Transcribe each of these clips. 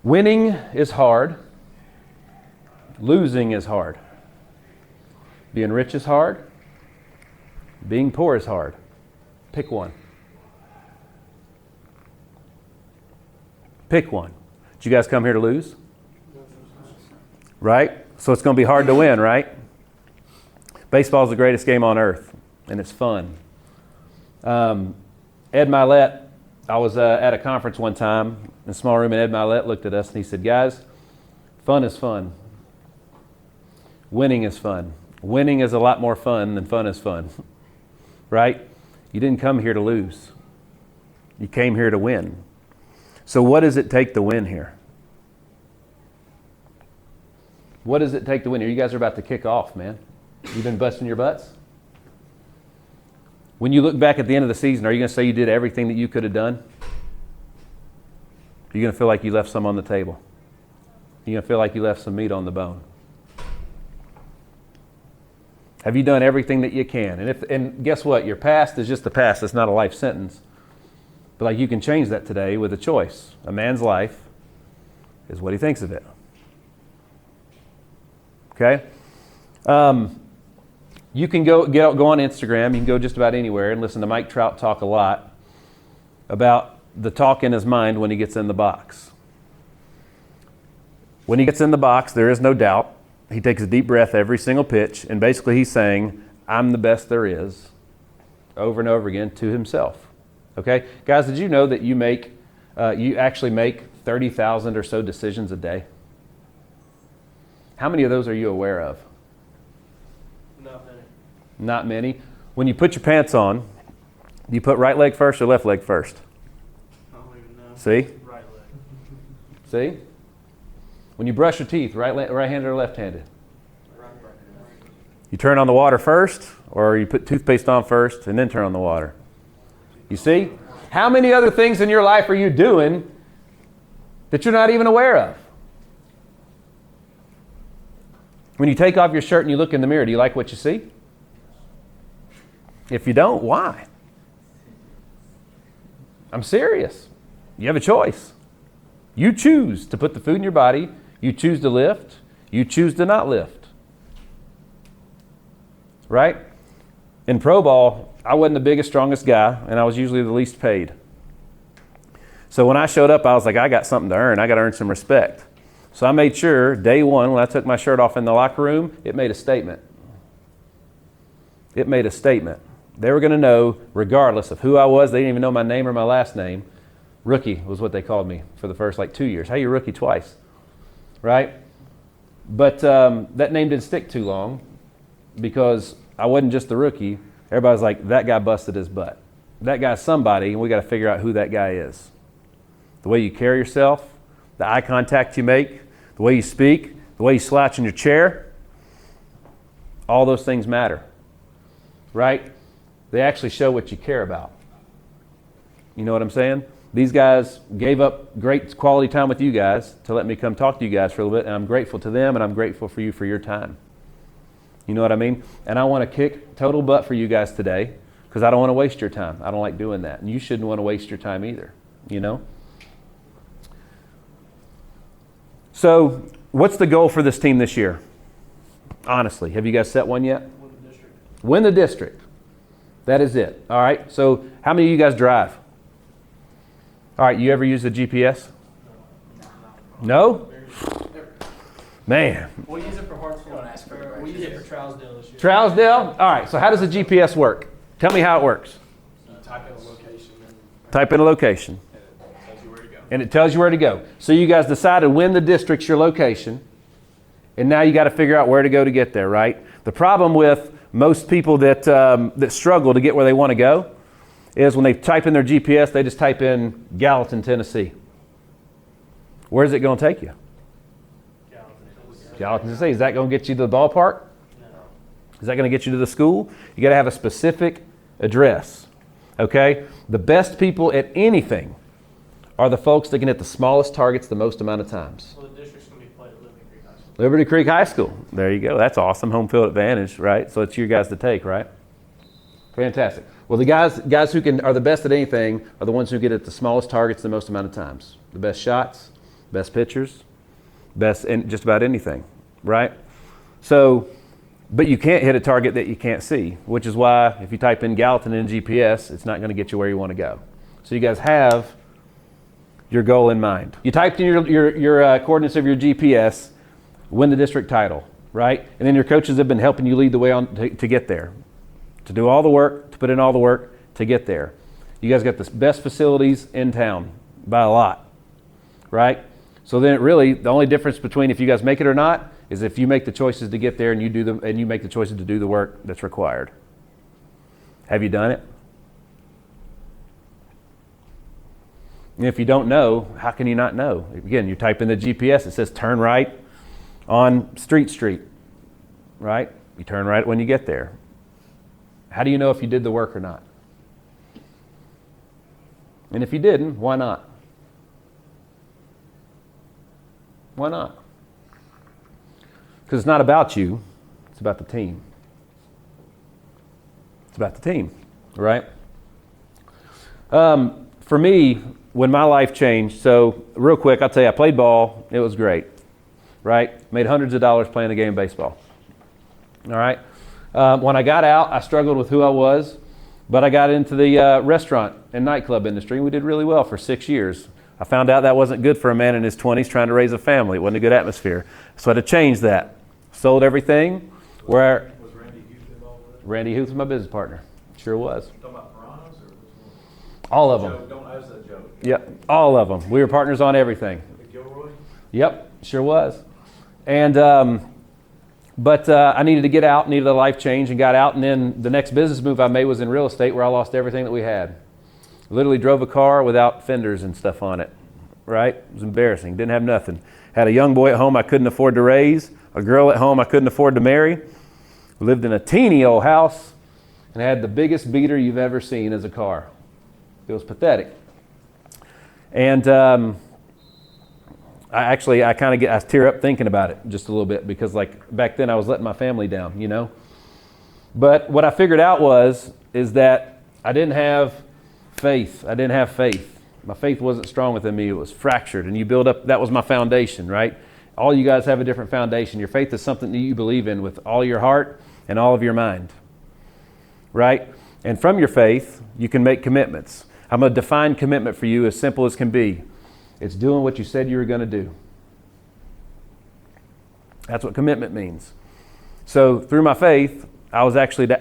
Winning is hard. Losing is hard. Being rich is hard. Being poor is hard. Pick one. Pick one. Did you guys come here to lose? Right? So it's going to be hard to win, right? Baseball is the greatest game on earth, and it's fun. Ed Milet, I was at a conference one time in a small room, and Ed Milet looked at us and he said, guys, fun is fun. Winning is fun. Winning is a lot more fun than fun is fun, right? You didn't come here to lose. You came here to win. So what does it take to win here? What does it take to win here? You guys are about to kick off, man. You've been busting your butts? When you look back at the end of the season, are you going to say you did everything that you could have done? Are you going to feel like you left some on the table? Are you going to feel like you left some meat on the bone? Have you done everything that you can? And guess what? Your past is just the past. It's not a life sentence. But like you can change that today with a choice. A man's life is what he thinks of it. Okay? You can go on Instagram. You can go just about anywhere and listen to Mike Trout talk a lot about the talk in his mind when he gets in the box. When he gets in the box, there is no doubt. He takes a deep breath every single pitch, and basically he's saying, I'm the best there is, over and over again to himself. Okay? Guys, did you know that you actually make 30,000 or so decisions a day? How many of those are you aware of? Not many. Not many. When you put your pants on, do you put right leg first or left leg first? I don't even know. See? Right leg. See? When you brush your teeth, right-handed or left-handed? Right. You turn on the water first, or you put toothpaste on first and then turn on the water? You see? How many other things in your life are you doing that you're not even aware of? When you take off your shirt and you look in the mirror, do you like what you see? If you don't, why? I'm serious. You have a choice. You choose to put the food in your body. You choose to lift. You choose to not lift. Right? In pro ball, I wasn't the biggest, strongest guy, and I was usually the least paid. So when I showed up, I was like, I got something to earn. I got to earn some respect. So I made sure day one, when I took my shirt off in the locker room, it made a statement. It made a statement. They were going to know, regardless of who I was, they didn't even know my name or my last name. Rookie was what they called me for the first 2 years. Hey, you're rookie twice, right? But that name didn't stick too long because I wasn't just the rookie. Everybody's like, that guy busted his butt. That guy's somebody, and we got to figure out who that guy is. The way you carry yourself, the eye contact you make, the way you speak, the way you slouch in your chair, all those things matter, right? They actually show what you care about. You know what I'm saying? These guys gave up great quality time with you guys to let me come talk to you guys for a little bit, and I'm grateful to them, and I'm grateful for you for your time. You know what I mean? And I want to kick total butt for you guys today because I don't want to waste your time. I don't like doing that, and you shouldn't want to waste your time either, you know? So what's the goal for this team this year? Honestly, have you guys set one yet? Win the district. Win the district. That is it. All right. So how many of you guys drive? All right. You ever use the GPS? No? Man. We use it for Hartsville. We use it for Trousdale this year. Trousdale? All right. So how does the GPS work? Tell me how it works. You type in a location. Type in a location. And it tells you where to go. And it tells you where to go. So you guys decided when the district's your location, and now you got to figure out where to go to get there, right? The problem with most people that struggle to get where they want to go is when they type in their GPS, they just type in Gallatin, Tennessee. Where's it going to take you? Gallatin, Tennessee. Is that going to get you to the ballpark? No. Is that going to get you to the school? You got to have a specific address, okay? The best people at anything are the folks that can hit the smallest targets the most amount of times. Well, the district's going to be played at Liberty Creek High School. Liberty Creek High School. There you go. That's awesome. Home field advantage, right? So it's you guys to take, right? Fantastic. Well, the guys who are the best at anything are the ones who get at the smallest targets the most amount of times. The best shots, best pitchers, best in just about anything, right? So, but you can't hit a target that you can't see, which is why if you type in Gallatin in GPS, it's not going to get you where you want to go. So you guys have your goal in mind. You typed in your coordinates of your GPS, win the district title, right? And then your coaches have been helping you lead the way on to get there, to do all the work, to put in all the work to get there. You guys got the best facilities in town by a lot, right? So then the only difference between if you guys make it or not is if you make the choices to get there and you make the choices to do the work that's required. Have you done it? And if you don't know, how can you not know? Again, you type in the GPS, it says turn right on Street, right? You turn right when you get there. How do you know if you did the work or not? And if you didn't, why not? Why not? Because it's not about you, it's about the team. It's about the team, right? For me, when my life changed, so real quick, I'll tell you, I played ball, it was great, right? Made hundreds of dollars playing the game of baseball, all right? When I got out, I struggled with who I was, but I got into the restaurant and nightclub industry, and we did really well for 6 years. I found out that wasn't good for a man in his 20s trying to raise a family. It wasn't a good atmosphere. So I had to change that. Sold everything. Was Randy Huth involved with it? Randy Huth was my business partner. Sure was. You talking about Piranhas or which one? All of them. Joe, don't ask that joke. Yep, all of them. We were partners on everything. Gilroy? Yep, sure was. And but I needed to get out, needed a life change, and got out. And then the next business move I made was in real estate, where I lost everything that we had. Literally drove a car without fenders and stuff on it, right? It was embarrassing. Didn't have nothing. Had a young boy at home I couldn't afford to raise, a girl at home I couldn't afford to marry. We lived in a teeny old house and had the biggest beater you've ever seen as a car. It was pathetic. And I tear up thinking about it just a little bit, because like back then I was letting my family down, you know. But what I figured out is that I didn't have faith. I didn't have faith. My faith wasn't strong within me. It was fractured, and you build up. That was my foundation, right? All you guys have a different foundation. Your faith is something that you believe in with all your heart and all of your mind, right? And from your faith, you can make commitments. I'm going to define commitment for you as simple as can be. It's doing what you said you were going to do. That's what commitment means. So through my faith, I was actually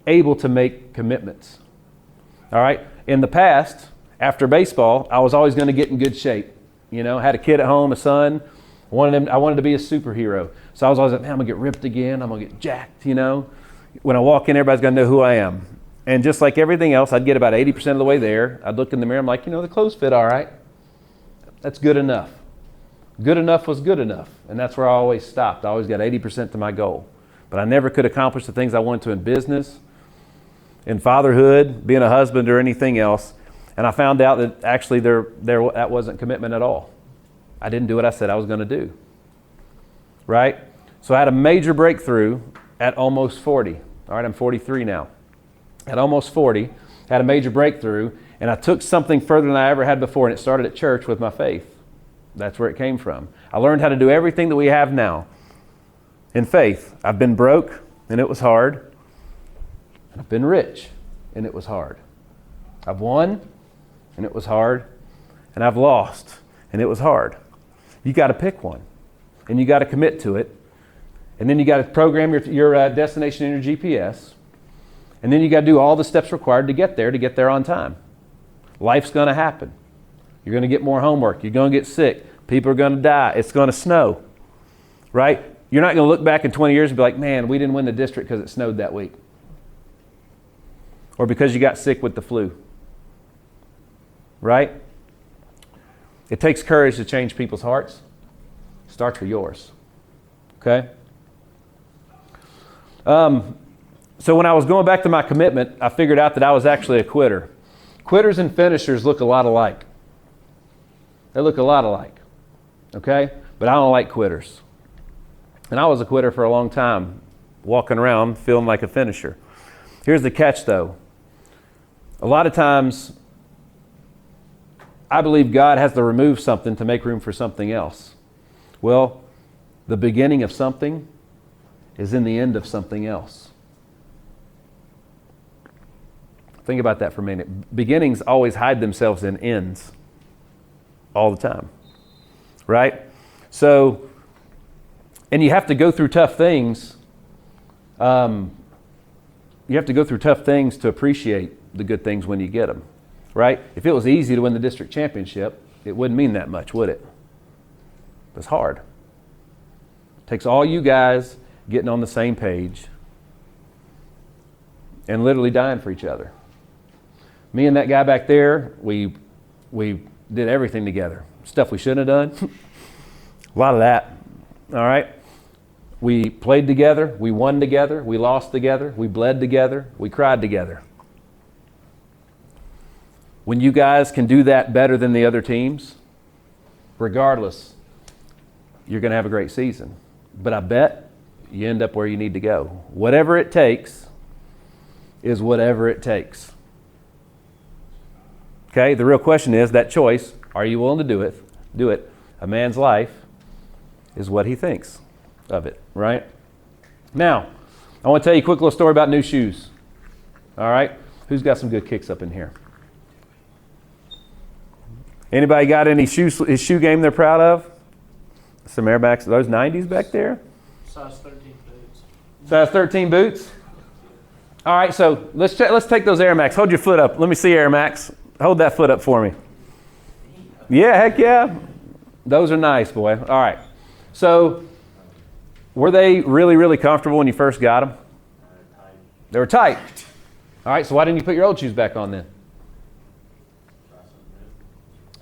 able to make commitments. All right. In the past, after baseball, I was always going to get in good shape. You know, had a kid at home, a son. I wanted to be a superhero. So I was always like, man, I'm going to get ripped again. I'm going to get jacked, you know. When I walk in, everybody's going to know who I am. And just like everything else, I'd get about 80% of the way there. I'd look in the mirror. I'm like, you know, the clothes fit all right. That's good enough. Good enough was good enough. And that's where I always stopped. I always got 80% to my goal. But I never could accomplish the things I wanted to in business, in fatherhood, being a husband, or anything else. And I found out that actually that wasn't commitment at all. I didn't do what I said I was going to do. Right? So I had a major breakthrough at almost 40. All right, I'm 43 now. At almost 40, had a major breakthrough, and I took something further than I ever had before, and it started at church with my faith. That's where it came from. I learned how to do everything that we have now in faith. I've been broke, and it was hard. I've been rich, and it was hard. I've won, and it was hard. And I've lost, and it was hard. You got to pick one, and you got to commit to it. And then you got to program your destination in your GPS. And then you got to do all the steps required to get there on time. Life's going to happen. You're going to get more homework. You're going to get sick. People are going to die. It's going to snow, right? You're not going to look back in 20 years and be like, man, we didn't win the district because it snowed that week. Or because you got sick with the flu, right? It takes courage to change people's hearts. It starts with yours, okay? So when I was going back to my commitment, I figured out that I was actually a quitter. Quitters and finishers look a lot alike. They look a lot alike, okay? But I don't like quitters. And I was a quitter for a long time, walking around feeling like a finisher. Here's the catch, though. A lot of times, I believe God has to remove something to make room for something else. Well, the beginning of something is in the end of something else. Think about that for a minute. Beginnings always hide themselves in ends all the time, right? So, and you have to go through tough things. You have to go through tough things to appreciate the good things when you get them, right? If it was easy to win the district championship, it wouldn't mean that much, would it? It's hard. It takes all you guys getting on the same page and literally dying for each other. Me and that guy back there, we did everything together. Stuff we shouldn't have done. A lot of that. All right? We played together. We won together. We lost together. We bled together. We cried together. When you guys can do that better than the other teams, regardless, you're going to have a great season. But I bet you end up where you need to go. Whatever it takes is whatever it takes. Okay, the real question is that choice, are you willing to do it? Do it. A man's life is what he thinks of it, right? Now, I want to tell you a quick little story about new shoes. All right? Who's got some good kicks up in here? Anybody got any shoe game they're proud of? Some Air Max, those 90s back there? Size 13 boots. Size 13 boots? All right, so let's take those Air Max. Hold your foot up. Let me see Air Max. Hold that foot up for me. Yeah, heck yeah. Those are nice, boy. All right. So, were they really, really comfortable when you first got them? They were tight. All right, so why didn't you put your old shoes back on then?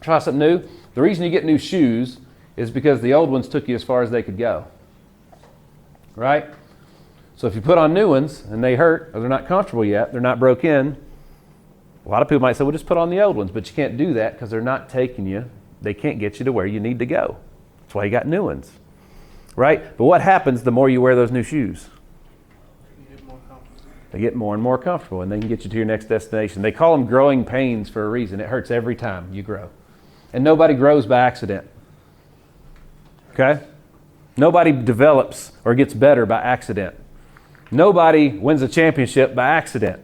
Try something new. The reason you get new shoes is because the old ones took you as far as they could go. Right? So if you put on new ones and they hurt or they're not comfortable yet, they're not broke in, a lot of people might say, well, just put on the old ones. But you can't do that because they're not taking you. They can't get you to where you need to go. That's why you got new ones. Right? But what happens the more you wear those new shoes? You get more comfortable. They get more and more comfortable and they can get you to your next destination. They call them growing pains for a reason. It hurts every time you grow. And nobody grows by accident. Okay? Nobody develops or gets better by accident. Nobody wins a championship by accident.